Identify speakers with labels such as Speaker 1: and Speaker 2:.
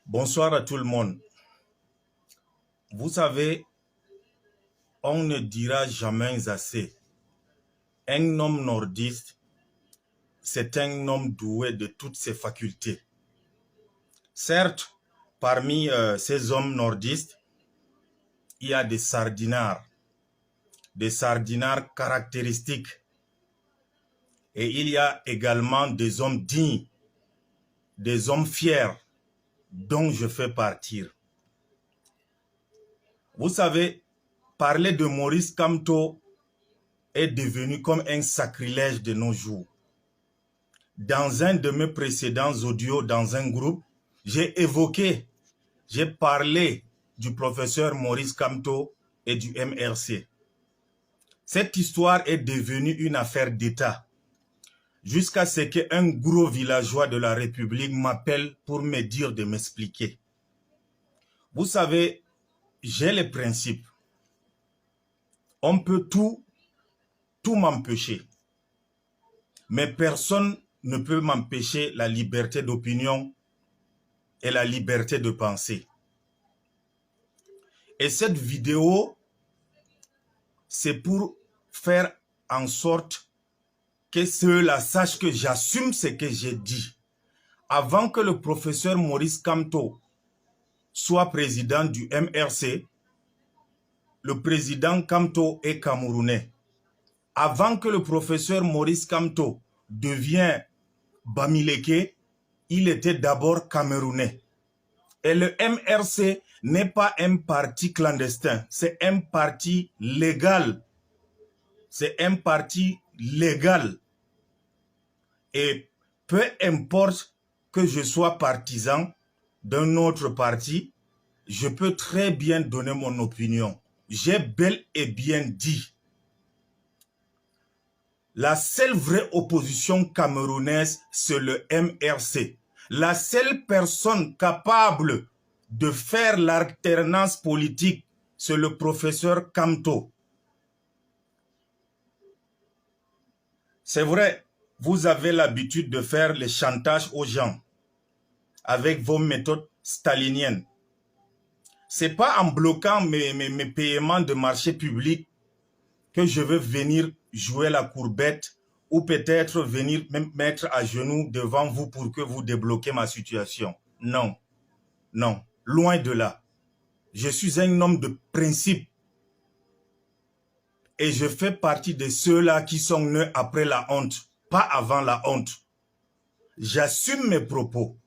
Speaker 1: Bonsoir à tout le monde. Vous savez, on ne dira jamais assez. Un homme nordiste, c'est un homme doué de toutes ses facultés. Certes, parmi ces hommes nordistes, il y a des sardinards caractéristiques. Et il y a également des hommes dignes, des hommes fiers, dont je fais partie. Vous savez, parler de Maurice Kamto est devenu comme un sacrilège de nos jours. Dans un de mes précédents audios, dans un groupe, j'ai parlé du professeur Maurice Kamto et du MRC. Cette histoire est devenue une affaire d'État, jusqu'à ce qu'un gros villageois de la République m'appelle pour me dire de m'expliquer. Vous savez, j'ai les principes. On peut tout m'empêcher. Mais personne ne peut m'empêcher la liberté d'opinion et la liberté de penser. Et cette vidéo, c'est pour faire en sorte que ceux-là sachent que j'assume ce que j'ai dit. Avant que le professeur Maurice Kamto soit président du MRC, le président Kamto est camerounais. Avant que le professeur Maurice Kamto devienne Bamileke, il était d'abord camerounais. Et le MRC n'est pas un parti clandestin, c'est un parti légal. C'est un parti légal. Et peu importe que je sois partisan d'un autre parti, je peux très bien donner mon opinion. J'ai bel et bien dit. La seule vraie opposition camerounaise, c'est le MRC. La seule personne capable de faire l'alternance politique, c'est le professeur Kamto. C'est vrai, vous avez l'habitude de faire le chantage aux gens avec vos méthodes staliniennes. Ce n'est pas en bloquant mes paiements de marché public que je veux venir jouer la courbette ou peut-être venir me mettre à genoux devant vous pour que vous débloquiez ma situation. Non, non, loin de là. Je suis un homme de principe et je fais partie de ceux-là qui sont nés après la honte, pas avant la honte. J'assume mes propos.